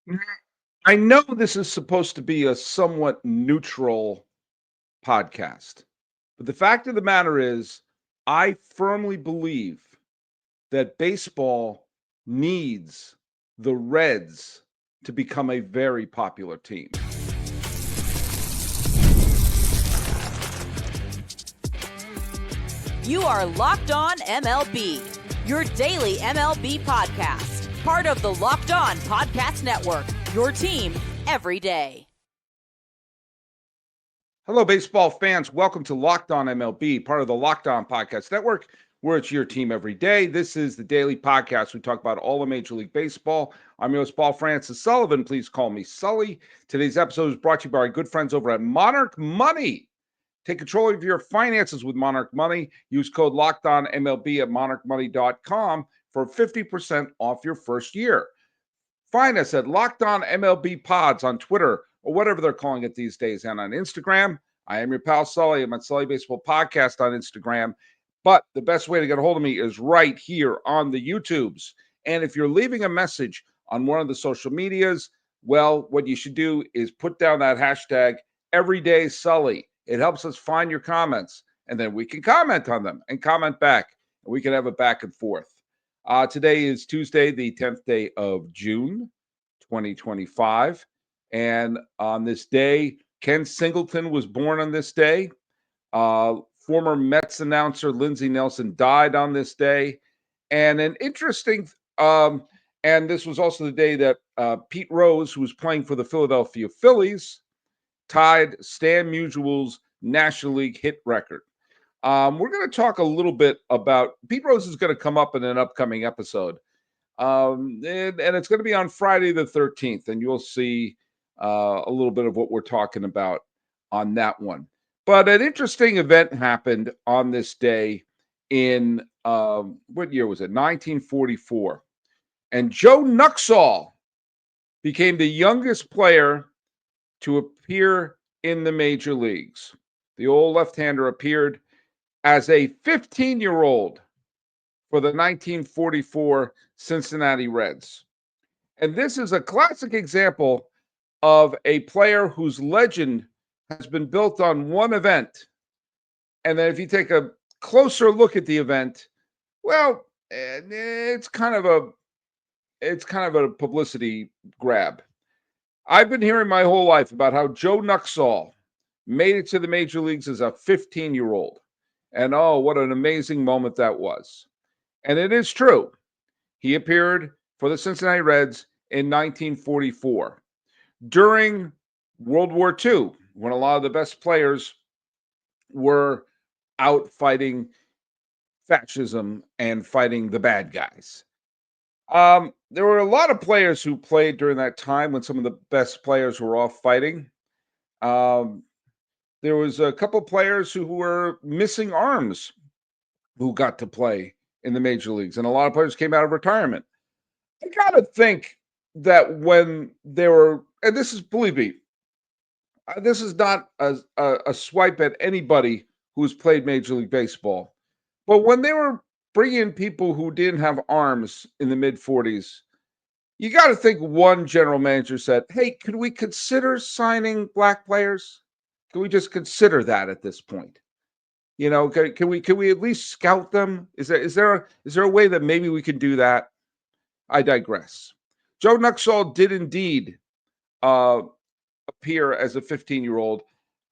Mm, I know this is supposed to be a somewhat neutral podcast, but the fact of the matter is, I firmly believe that baseball needs the Reds to become a very popular team. You are Locked On MLB, your daily MLB podcast. Part of the Locked On Podcast Network, your team every day. Hello, baseball fans. Welcome to Locked On MLB, part of the Locked On Podcast Network, where it's your team every day. This is the daily podcast. We talk about all of Major League Baseball. I'm your host, Paul Francis Sullivan. Please call me Sully. Today's episode is brought to you by our good friends over at Monarch Money. Take control of your finances with Monarch Money. Use code LOCKEDONMLB at monarchmoney.com for 50% off your first year. Find us at Locked On MLB Pods on Twitter or whatever they're calling it these days, and on Instagram. I am your pal Sully. I'm at Sully Baseball Podcast on Instagram. But the best way to get a hold of me is right here on the YouTubes. And if you're leaving a message on one of the social medias, well, what you should do is put down that hashtag EverydaySully. It helps us find your comments, and then we can comment on them and comment back, and we can have a back and forth. Today is Tuesday, the 10th day of June, 2025. And on this day, Ken Singleton was born on this day. Former Mets announcer Lindsey Nelson died on this day. And an interesting, and this was also the day that Pete Rose, who was playing for the Philadelphia Phillies, tied Stan Musial's National League hit record. We're going to talk a little bit about Pete Rose is going to come up in an upcoming episode. And it's going to be on Friday the 13th, and you'll see a little bit of what we're talking about on that one. But an interesting event happened on this day in, what year was it? 1944. And Joe Nuxhall became the youngest player to appear in the major leagues. The old left-hander appeared as a 15-year-old for the 1944 Cincinnati Reds. And this is a classic example of a player whose legend has been built on one event. And then if you take a closer look at the event, well, it's kind of a publicity grab. I've been hearing my whole life about how Joe Nuxhall made it to the major leagues as a 15-year-old. And oh, what an amazing moment that was. And it is true. He appeared for the Cincinnati Reds in 1944 during World War II, when a lot of the best players were out fighting fascism and fighting the bad guys. There were a lot of players who played during that time when some of the best players were off fighting. There was a couple players who were missing arms who got to play in the major leagues, and a lot of players came out of retirement. I got to think that when they were, and this is, believe me, this is not a swipe at anybody who's played Major League Baseball, but when they were bringing people who didn't have arms in the mid 40s, you got to think one general manager said, "Hey, could we consider signing black players? Can we just consider that at this point? You know, can we at least scout them? Is there a way that maybe we can do that?" I digress. Joe Nuxhall did indeed appear as a 15-year-old,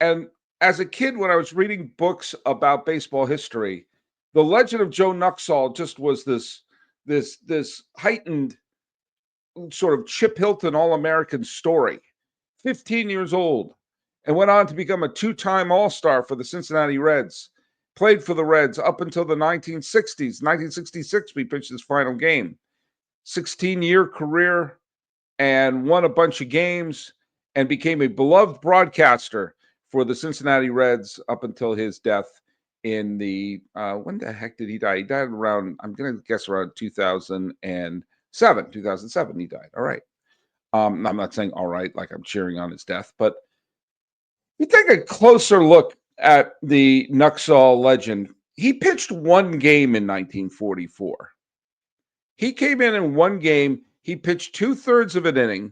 and as a kid, when I was reading books about baseball history, the legend of Joe Nuxhall just was this heightened sort of Chip Hilton All-American story. 15 years old, and went on to become a two-time All-Star for the Cincinnati Reds. Played for the Reds up until the 1960s. 1966, we pitched his final game. 16-year career, and won a bunch of games, and became a beloved broadcaster for the Cincinnati Reds up until his death in the, when the heck did he die? He died around, I'm going to guess around 2007. 2007 he died. All right. I'm not saying all right like I'm cheering on his death, but you take a closer look at the Nuxhall legend. He pitched one game in 1944. He came in one game. He pitched 2/3 of an inning,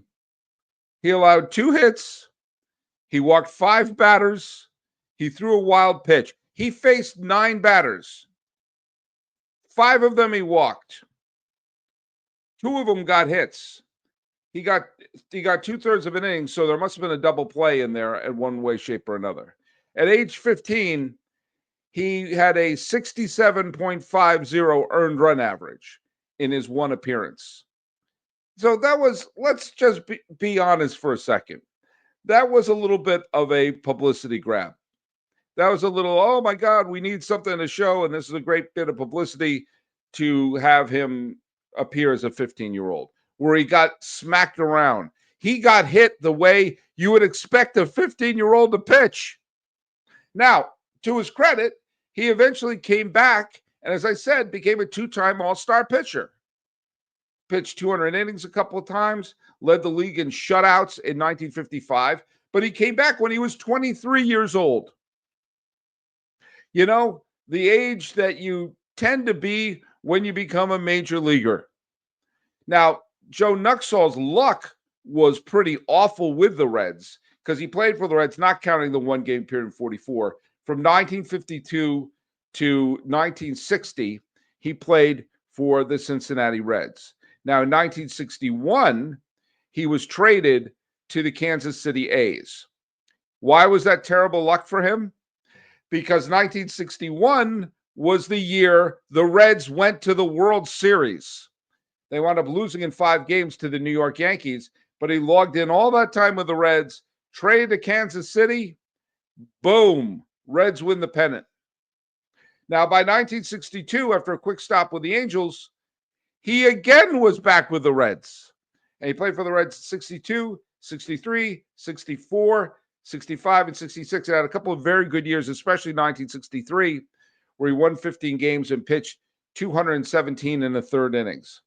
He allowed 2 hits. He walked 5 batters. He threw a wild pitch. He faced 9 batters. 5 of them he walked. 2 of them got hits. He got 2/3 of an inning, so there must have been a double play in there in one way, shape, or another. At age 15, he had a 67.50 earned run average in his one appearance. So that was, let's just be honest for a second. That was a little bit of a publicity grab. That was a little, oh my God, we need something to show, and this is a great bit of publicity to have him appear as a 15-year-old, where he got smacked around. He got hit the way you would expect a 15-year-old to pitch. Now, to his credit, he eventually came back, and as I said, became a 2-time All-Star pitcher. Pitched 200 innings a couple of times, led the league in shutouts in 1955, but he came back when he was 23 years old. You know, the age that you tend to be when you become a major leaguer. Now, Joe Nuxhall's luck was pretty awful with the Reds because he played for the Reds, not counting the one-game period in 44. From 1952 to 1960, he played for the Cincinnati Reds. Now, in 1961, he was traded to the Kansas City A's. Why was that terrible luck for him? Because 1961 was the year the Reds went to the World Series. They wound up losing in 5 games to the New York Yankees, but he logged in all that time with the Reds, traded to Kansas City, boom, Reds win the pennant. Now, by 1962, after a quick stop with the Angels, he again was back with the Reds. And he played for the Reds 62, 63, 64, 65, and 66. He had a couple of very good years, especially 1963, where he won 15 games and pitched 217 in the third innings.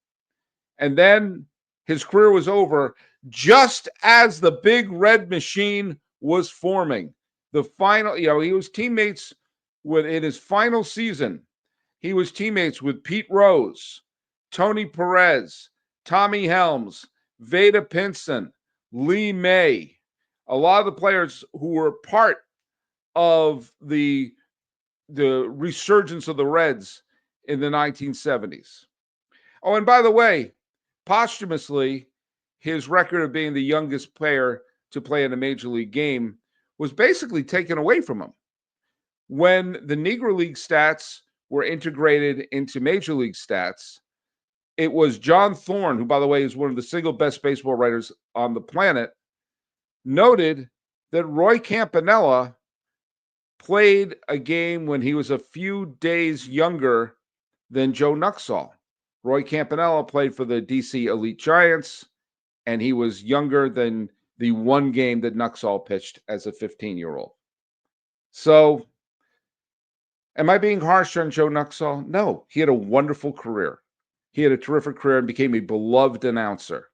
And then his career was over just as the big red machine was forming. The final, he was teammates with, in his final season, he was teammates with Pete Rose, Tony Perez, Tommy Helms, Vada Pinson, Lee May, a lot of the players who were part of the resurgence of the Reds in the 1970s. Oh, and by the way, posthumously, his record of being the youngest player to play in a major league game was basically taken away from him. When the Negro League stats were integrated into Major League stats, it was John Thorne, who, by the way, is one of the single best baseball writers on the planet, noted that Roy Campanella played a game when he was a few days younger than Joe Nuxhall. Roy Campanella played for the DC Elite Giants, and he was younger than the one game that Nuxhall pitched as a 15-year-old. So, am I being harsh on Joe Nuxhall? No, he had a wonderful career. He had a terrific career and became a beloved announcer.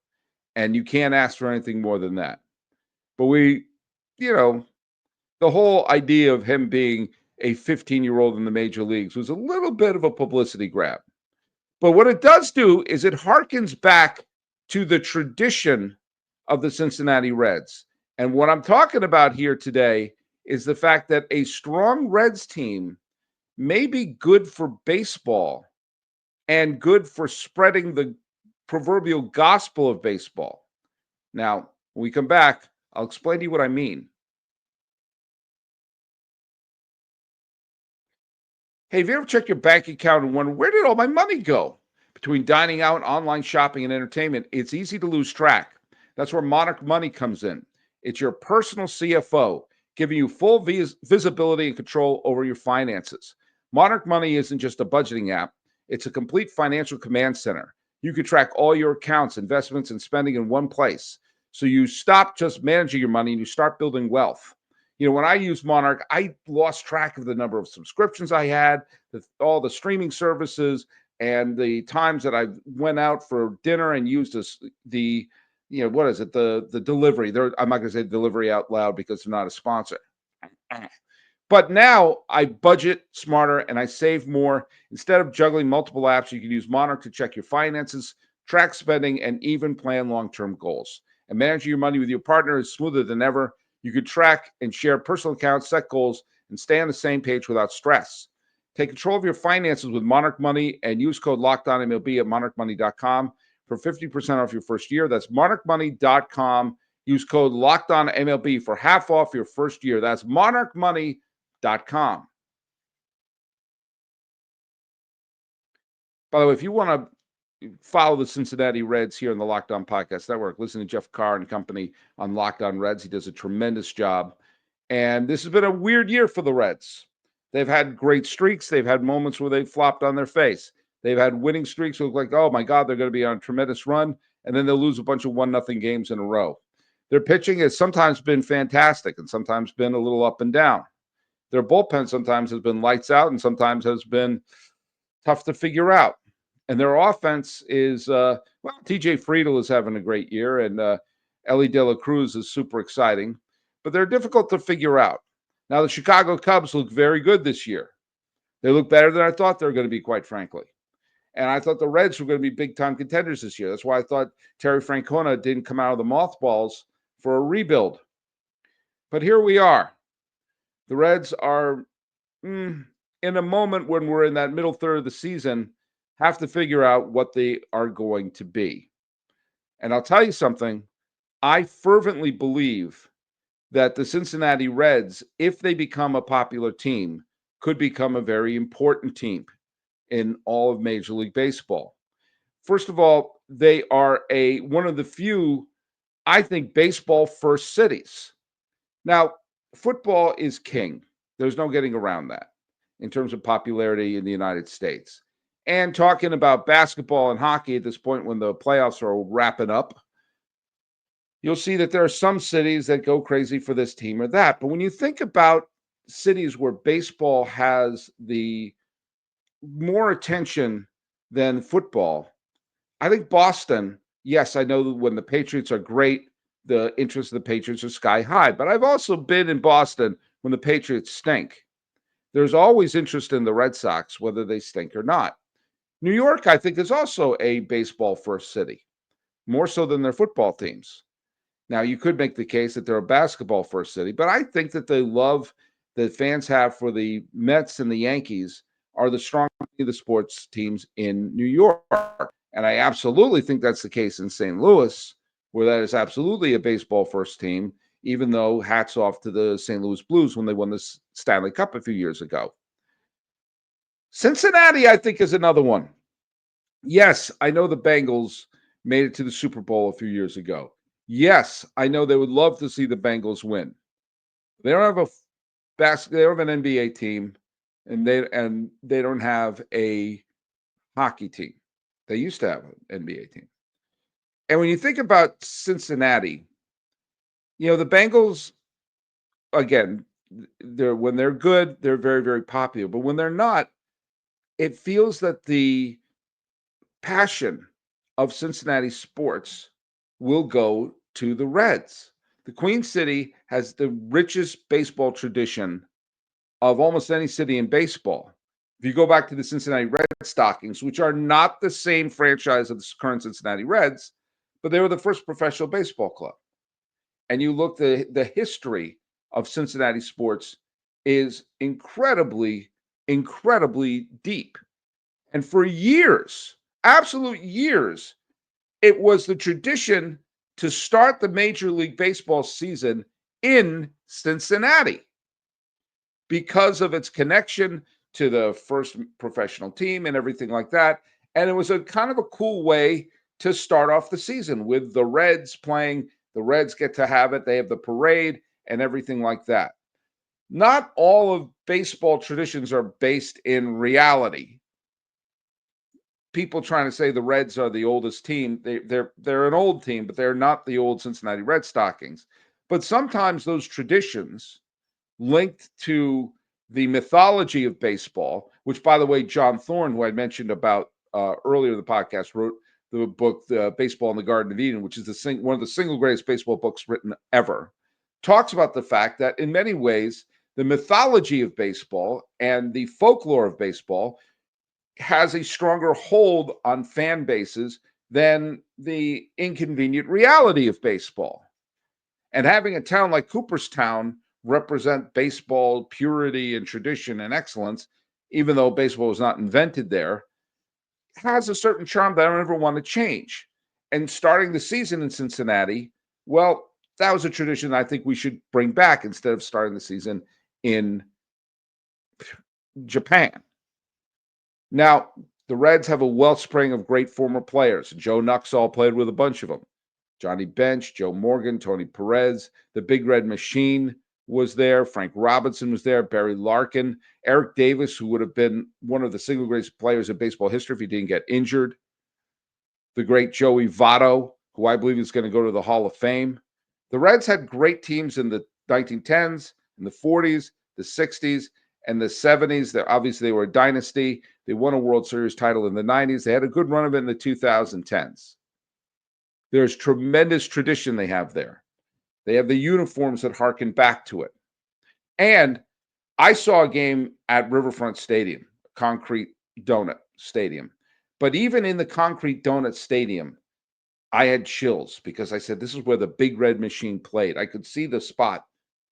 And you can't ask for anything more than that. But the whole idea of him being a 15-year-old in the major leagues was a little bit of a publicity grab. But what it does do is it harkens back to the tradition of the Cincinnati Reds. And what I'm talking about here today is the fact that a strong Reds team may be good for baseball and good for spreading the proverbial gospel of baseball. Now, when we come back, I'll explain to you what I mean. Hey, have you ever checked your bank account and wondered, where did all my money go? Between dining out, online shopping, and entertainment, it's easy to lose track. That's where Monarch Money comes in. It's your personal CFO, giving you full visibility and control over your finances. Monarch Money isn't just a budgeting app. It's a complete financial command center. You can track all your accounts, investments, and spending in one place. So you stop just managing your money and you start building wealth. When I used Monarch, I lost track of the number of subscriptions I had, all the streaming services, and the times that I went out for dinner and used the delivery. I'm not going to say delivery out loud because they're not a sponsor. But now I budget smarter and I save more. Instead of juggling multiple apps, you can use Monarch to check your finances, track spending, and even plan long-term goals. And managing your money with your partner is smoother than ever. You can track and share personal accounts, set goals, and stay on the same page without stress. Take control of your finances with Monarch Money and use code LOCKEDONMLB at monarchmoney.com for 50% off your first year. That's monarchmoney.com. Use code LOCKEDONMLB for half off your first year. That's monarchmoney.com. By the way, if you want to follow the Cincinnati Reds here on the Locked On Podcast Network, listen to Jeff Carr and company on Locked On Reds. He does a tremendous job. And this has been a weird year for the Reds. They've had great streaks. They've had moments where they've flopped on their face. They've had winning streaks who look like, oh, my God, they're going to be on a tremendous run. And then they'll lose a bunch of 1-0 games in a row. Their pitching has sometimes been fantastic and sometimes been a little up and down. Their bullpen sometimes has been lights out and sometimes has been tough to figure out. And their offense is, TJ Friedl is having a great year, and Ellie De La Cruz is super exciting. But they're difficult to figure out. Now, the Chicago Cubs look very good this year. They look better than I thought they were going to be, quite frankly. And I thought the Reds were going to be big-time contenders this year. That's why I thought Terry Francona didn't come out of the mothballs for a rebuild. But here we are. The Reds are in a moment when we're in that middle third of the season, have to figure out what they are going to be. And I'll tell you something. I fervently believe that the Cincinnati Reds, if they become a popular team, could become a very important team in all of Major League Baseball. First of all, they are one of the few, I think, baseball-first cities. Now, football is king. There's no getting around that in terms of popularity in the United States. And talking about basketball and hockey at this point when the playoffs are wrapping up, you'll see that there are some cities that go crazy for this team or that. But when you think about cities where baseball has the more attention than football, I think Boston, yes, I know that when the Patriots are great, the interest of the Patriots are sky high. But I've also been in Boston when the Patriots stink. There's always interest in the Red Sox, whether they stink or not. New York, I think, is also a baseball-first city, more so than their football teams. Now, you could make the case that they're a basketball-first city, but I think that the love that fans have for the Mets and the Yankees are the strongest of the sports teams in New York. And I absolutely think that's the case in St. Louis, where that is absolutely a baseball-first team, even though hats off to the St. Louis Blues when they won the Stanley Cup a few years ago. Cincinnati, I think, is another one. Yes, I know the Bengals made it to the Super Bowl a few years ago. Yes, I know they would love to see the Bengals win. They don't have they don't have an NBA team, and they don't have a hockey team. They used to have an NBA team. And when you think about Cincinnati, the Bengals, again, when they're good, they're very, very popular. But when they're not, it feels that the passion of Cincinnati sports will go to the Reds. The Queen City has the richest baseball tradition of almost any city in baseball. If you go back to the Cincinnati Red Stockings, which are not the same franchise of the current Cincinnati Reds, but they were the first professional baseball club. And you look, the history of Cincinnati sports is incredibly, incredibly deep. And for years, absolute years, it was the tradition to start the Major League Baseball season in Cincinnati because of its connection to the first professional team and everything like that. And it was a kind of a cool way to start off the season with the Reds playing. The Reds get to have it. They have the parade and everything like that. Not all of baseball traditions are based in reality. People trying to say the Reds are the oldest team. They're an old team, but they're not the old Cincinnati Red Stockings. But sometimes those traditions linked to the mythology of baseball, which, by the way, John Thorne, who I mentioned about earlier in the podcast, wrote the book Baseball in the Garden of Eden, which is one of the single greatest baseball books written ever, talks about the fact that in many ways, the mythology of baseball and the folklore of baseball has a stronger hold on fan bases than the inconvenient reality of baseball. And having a town like Cooperstown represent baseball purity and tradition and excellence, even though baseball was not invented there, has a certain charm that I don't ever want to change. And starting the season in Cincinnati, well, that was a tradition I think we should bring back instead of starting the season in Japan. Now, the Reds have a wellspring of great former players. Joe Nucks played with a bunch of them. Johnny Bench, Joe Morgan, Tony Perez, the Big Red Machine was there. Frank Robinson was there. Barry Larkin, Eric Davis, who would have been one of the single greatest players in baseball history if he didn't get injured. The great Joey Votto, who I believe is going to go to the Hall of Fame. The Reds had great teams in the 1910s, in the 40s, the 60s, and the 70s. Obviously, they were a dynasty. They won a World Series title in the 90s. They had a good run of it in the 2010s. There's tremendous tradition they have there. They have the uniforms that harken back to it. And I saw a game at Riverfront Stadium, Concrete Donut Stadium. But even in the Concrete Donut Stadium, I had chills because I said, this is where the Big Red Machine played. I could see the spot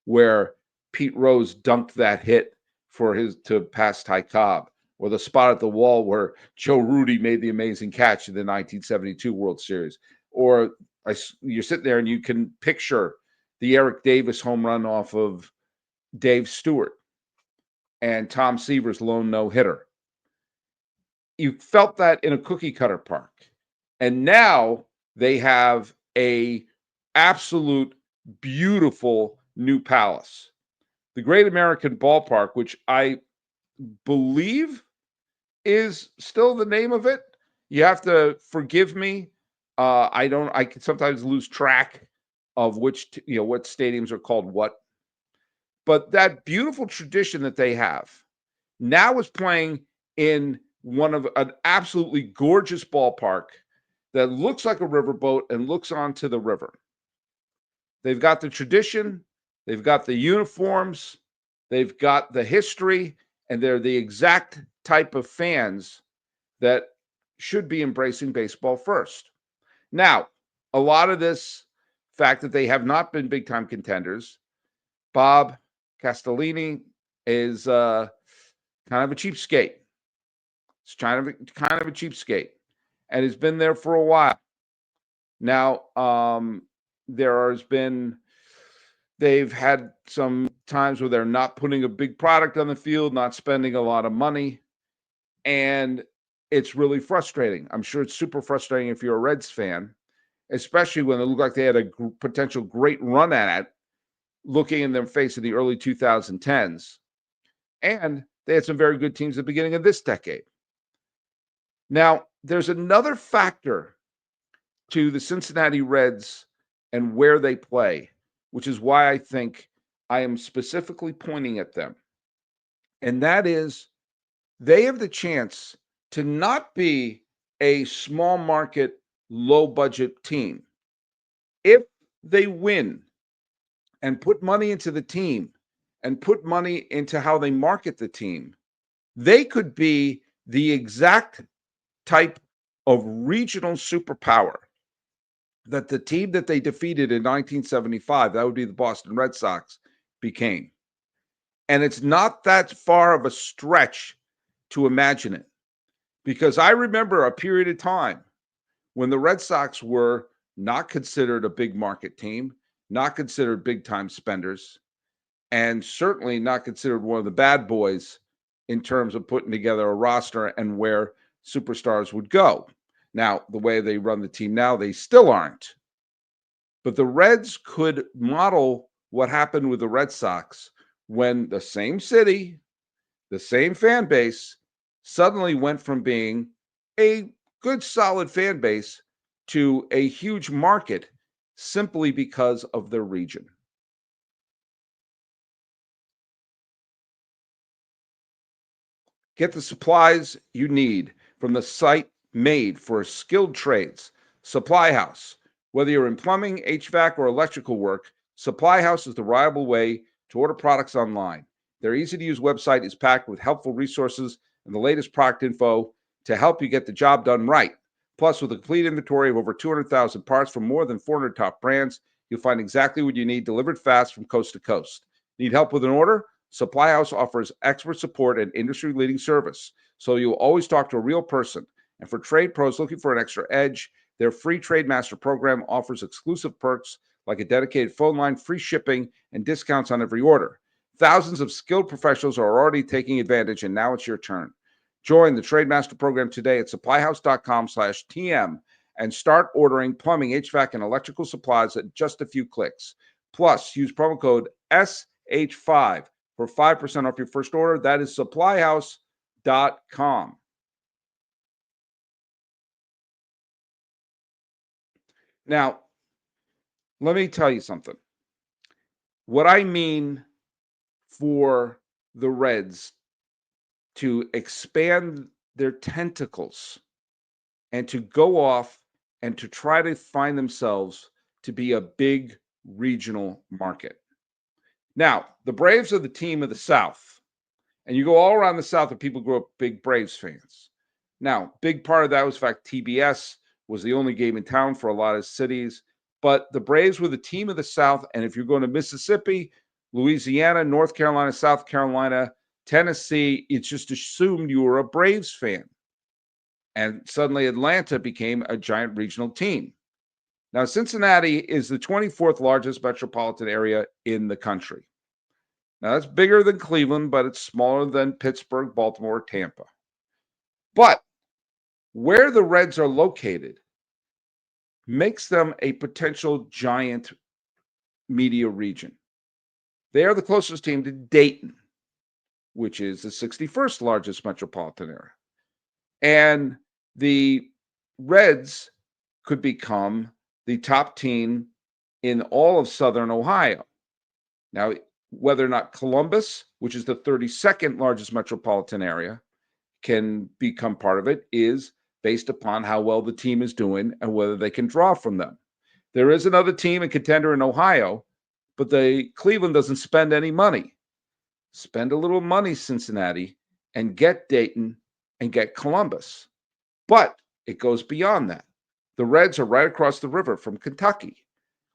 where Pete Rose dunked that hit to pass Ty Cobb, or the spot at the wall where Joe Rudy made the amazing catch in the 1972 World Series. Or you're sitting there and you can picture the Eric Davis home run off of Dave Stewart and Tom Seaver's lone no-hitter. You felt that in a cookie cutter park. And now they have a absolute beautiful new palace. The Great American Ballpark, which I believe is still the name of it. You have to forgive me. I can sometimes lose track of what stadiums are called what. But that beautiful tradition that they have now is playing in an absolutely gorgeous ballpark that looks like a riverboat and looks onto the river. They've got the tradition, they've got the uniforms, they've got the history, and they're the exact type of fans that should be embracing baseball first. Now, a lot of this fact that they have not been big-time contenders, Bob Castellini is kind of a cheapskate. It's kind of a cheapskate, and has been there for a while. Now, they've had some times where they're not putting a big product on the field, not spending a lot of money, and it's really frustrating. I'm sure it's super frustrating if you're a Reds fan, especially when it looked like they had a potential great run at it, looking in their face in the early 2010s. And they had some very good teams at the beginning of this decade. Now, there's another factor to the Cincinnati Reds and where they play, which is why I think I am specifically pointing at them. And that is, they have the chance to not be a small market, low budget team. If they win and put money into the team and put money into how they market the team, they could be the exact type of regional superpower that the team that they defeated in 1975, that would be the Boston Red Sox, became. And it's not that far of a stretch to imagine it, because I remember a period of time when the Red Sox were not considered a big market team, not considered big time spenders, and certainly not considered one of the bad boys in terms of putting together a roster and where superstars would go. Now, the way they run the team now, they still aren't. But the Reds could model what happened with the Red Sox when the same city, the same fan base, suddenly went from being a good, solid fan base to a huge market simply because of their region. Get the supplies you need from the site made for skilled trades, Supply House. Whether you're in plumbing, HVAC, or electrical work, Supply House is the reliable way to order products online. Their easy-to-use website is packed with helpful resources and the latest product info to help you get the job done right. Plus, with a complete inventory of over 200,000 parts from more than 400 top brands, you'll find exactly what you need delivered fast from coast to coast. Need help with an order? Supply House offers expert support and industry-leading service, so you'll always talk to a real person. And for trade pros looking for an extra edge, their free Trade Master program offers exclusive perks like a dedicated phone line, free shipping, and discounts on every order. Thousands of skilled professionals are already taking advantage, and now it's your turn. Join the Trade Master program today at supplyhouse.com/TM and start ordering plumbing, HVAC, and electrical supplies at just a few clicks. Plus, use promo code SH5 for 5% off your first order. That is supplyhouse.com. Now, let me tell you something. What I mean for the Reds to expand their tentacles and to go off and to try to find themselves to be a big regional market. Now, the Braves are the team of the South, and you go all around the South and people grew up big Braves fans. Now, big part of that was the fact TBS was the only game in town for a lot of cities, but the Braves were the team of the South, and if you're going to Mississippi, Louisiana, North Carolina, South Carolina, Tennessee, it's just assumed you were a Braves fan. And suddenly Atlanta became a giant regional team. Now, Cincinnati is the 24th largest metropolitan area in the country. Now, that's bigger than Cleveland, but it's smaller than Pittsburgh, Baltimore, Tampa. But where the Reds are located makes them a potential giant media region. They are the closest team to Dayton, which is the 61st largest metropolitan area. And the Reds could become the top team in all of Southern Ohio. Now, whether or not Columbus, which is the 32nd largest metropolitan area, can become part of it is based upon how well the team is doing and whether they can draw from them. There is another team and contender in Ohio, but Cleveland doesn't spend any money. Spend a little money, Cincinnati, and get Dayton and get Columbus. But it goes beyond that. The Reds are right across the river from Kentucky,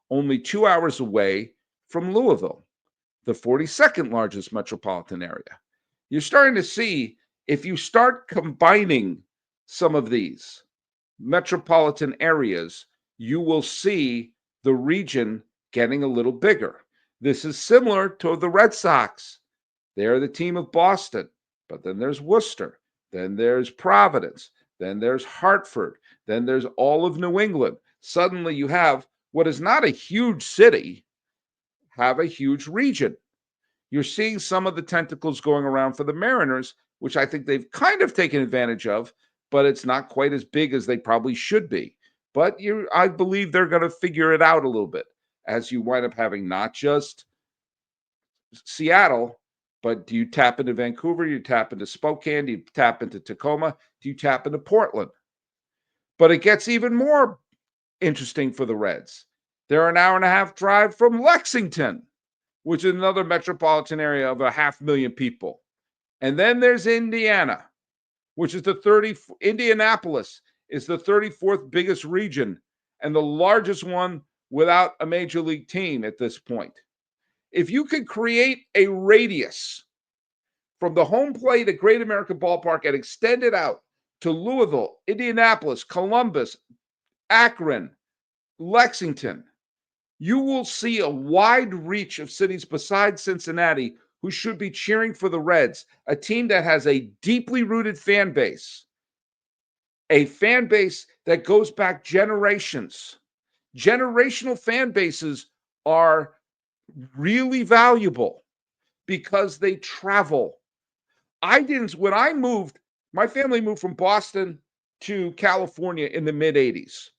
only 2 hours away from Louisville, the 42nd largest metropolitan area. You're starting to see, if you start combining some of these metropolitan areas, you will see the region getting a little bigger. This is similar to the Red Sox. They're the team of Boston, but then there's Worcester, then there's Providence, then there's Hartford, then there's all of New England. Suddenly you have what is not a huge city, have a huge region. You're seeing some of the tentacles going around for the Mariners, which I think they've kind of taken advantage of, but it's not quite as big as they probably should be. But I believe they're going to figure it out a little bit as you wind up having not just Seattle, but do you tap into Vancouver? Do you tap into Spokane? Do you tap into Tacoma? Do you tap into Portland? But it gets even more interesting for the Reds. They're an hour and a half drive from Lexington, which is another metropolitan area of 500,000 people. And then there's Indiana, which is Indianapolis is the 34th biggest region and the largest one without a major league team at this point. If you could create a radius from the home plate at Great American Ballpark and extend it out to Louisville, Indianapolis, Columbus, Akron, Lexington, you will see a wide reach of cities besides Cincinnati who should be cheering for the Reds, a team that has a deeply rooted fan base, a fan base that goes back generations. Generational fan bases are really valuable because they travel. When I moved, my family moved from Boston to California in the mid 80s.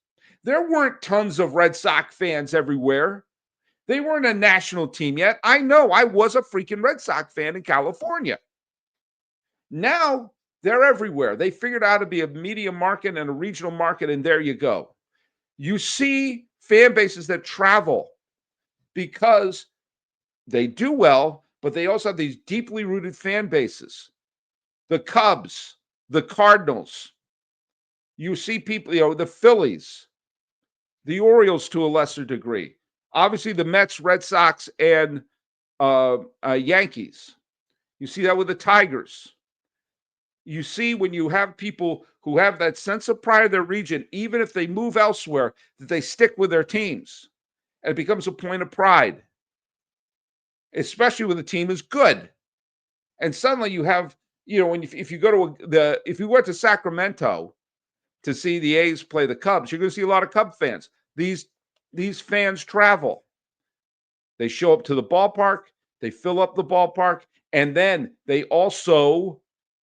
There weren't tons of Red Sox fans everywhere. They weren't a national team yet. I know I was a freaking Red Sox fan in California. Now they're everywhere. They figured out how to be a media market and a regional market, and there you go. You see fan bases that travel because they do well, but they also have these deeply rooted fan bases. The Cubs, the Cardinals. You see people, the Phillies, the Orioles to a lesser degree. Obviously, the Mets, Red Sox, and Yankees. You see that with the Tigers. You see when you have people who have that sense of pride of their region, even if they move elsewhere, that they stick with their teams. And it becomes a point of pride, especially when the team is good. And suddenly you have, if you go to if you went to Sacramento to see the A's play the Cubs, you're going to see a lot of Cub fans. These fans travel. They show up to the ballpark, they fill up the ballpark, and then they also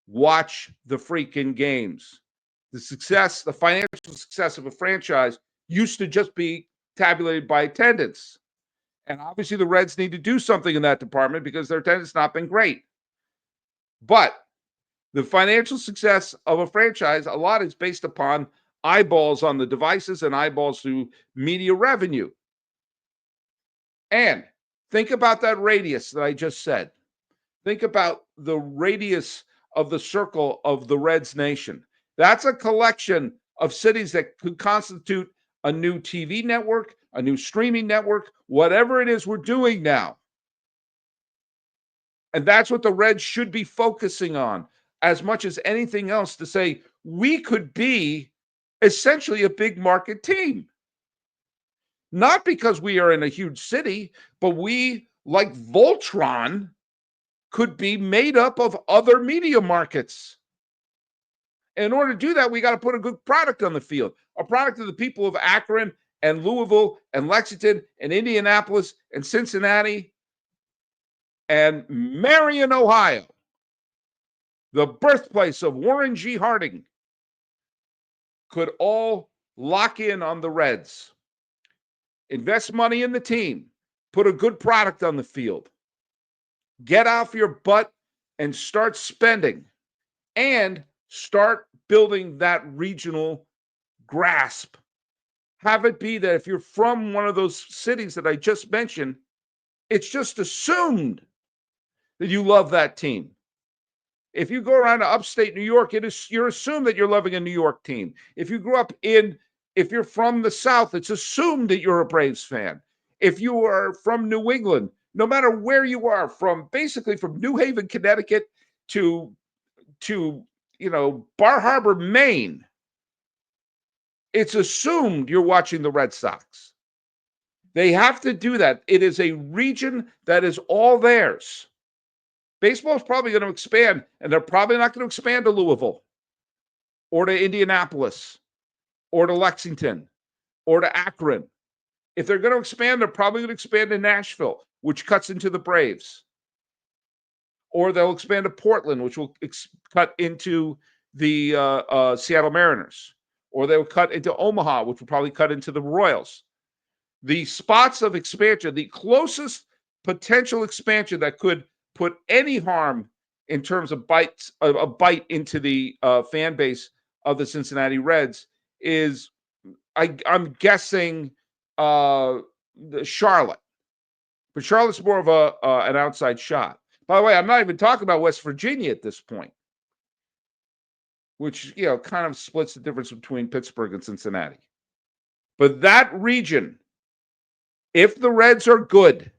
watch the freaking games. The financial success of a franchise used to just be tabulated by attendance. And obviously the Reds need to do something in that department because their attendance has not been great. But the financial success of a franchise, a lot is based upon eyeballs on the devices and eyeballs through media revenue. And think about that radius that I just said. Think about the radius of the circle of the Reds nation. That's a collection of cities that could constitute a new TV network, a new streaming network, whatever it is we're doing now. And that's what the Reds should be focusing on as much as anything else, to say we could be essentially a big market team. Not because we are in a huge city, but we, like Voltron, could be made up of other media markets. In order to do that, we got to put a good product on the field, a product of the people of Akron and Louisville and Lexington and Indianapolis and Cincinnati and Marion, Ohio, the birthplace of Warren G. Harding, could all lock in on the Reds. Invest money in the team. Put a good product on the field. Get off your butt and start spending. And start building that regional grasp. Have it be that if you're from one of those cities that I just mentioned, it's just assumed that you love that team. If you go around to upstate New York, you're assumed that you're loving a New York team. If you're from the South, it's assumed that you're a Braves fan. If you are from New England, no matter where you are, basically from New Haven, Connecticut to Bar Harbor, Maine, it's assumed you're watching the Red Sox. They have to do that. It is a region that is all theirs. Baseball is probably going to expand, and they're probably not going to expand to Louisville or to Indianapolis or to Lexington or to Akron. If they're going to expand, they're probably going to expand to Nashville, which cuts into the Braves. Or they'll expand to Portland, which will cut into the Seattle Mariners. Or they'll cut into Omaha, which will probably cut into the Royals. The spots of expansion, the closest potential expansion that could put any harm in terms of a bite into the fan base of the Cincinnati Reds is, I'm guessing, Charlotte. But Charlotte's more of an outside shot. By the way, I'm not even talking about West Virginia at this point, which, kind of splits the difference between Pittsburgh and Cincinnati. But that region, if the Reds are good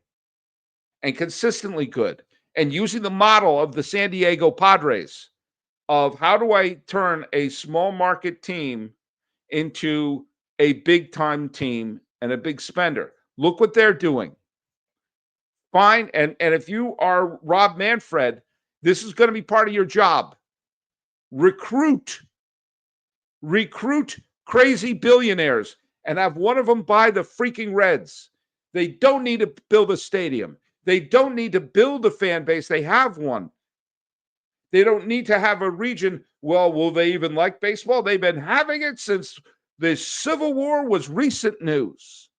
and consistently good, and using the model of the San Diego Padres of how do I turn a small market team into a big time team and a big spender. Look what they're doing. Fine. And if you are Rob Manfred, this is going to be part of your job. Recruit crazy billionaires and have one of them buy the freaking Reds. They don't need to build a stadium. They don't need to build a fan base. They have one. They don't need to have a region. Well, will they even like baseball? They've been having it since the Civil War was recent news.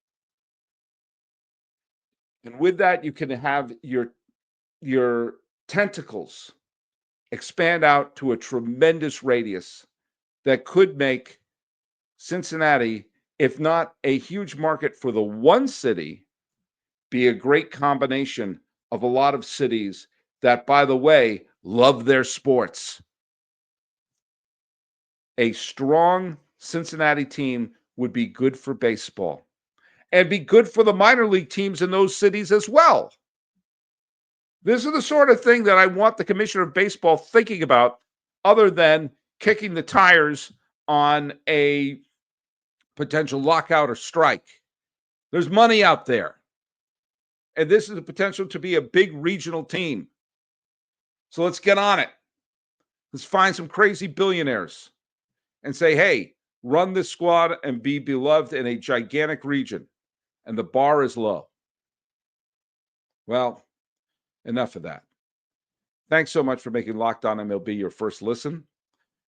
And with that, you can have your tentacles expand out to a tremendous radius that could make Cincinnati, if not a huge market for the one city, be a great combination of a lot of cities that, by the way, love their sports. A strong Cincinnati team would be good for baseball and be good for the minor league teams in those cities as well. This is the sort of thing that I want the commissioner of baseball thinking about, other than kicking the tires on a potential lockout or strike. There's money out there. And this is the potential to be a big regional team. So let's get on it. Let's find some crazy billionaires and say, hey, run this squad and be beloved in a gigantic region. And the bar is low. Well, enough of that. Thanks so much for making Locked On MLB your first listen.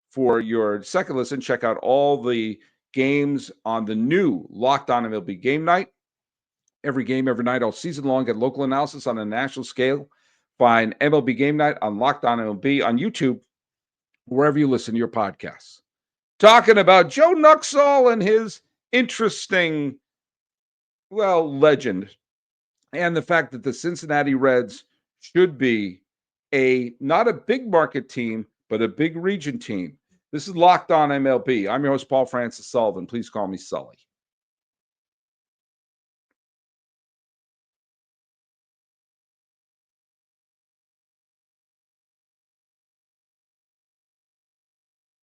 For your second listen, check out all the games on the new Locked On MLB Game Night. Every game, every night, all season long. Get local analysis on a national scale. Find MLB Game Night on Locked On MLB on YouTube, wherever you listen to your podcasts. Talking about Joe Nuxall and his interesting, legend, and the fact that the Cincinnati Reds should be not a big market team, but a big region team. This is Locked On MLB. I'm your host, Paul Francis Sullivan. Please call me Sully.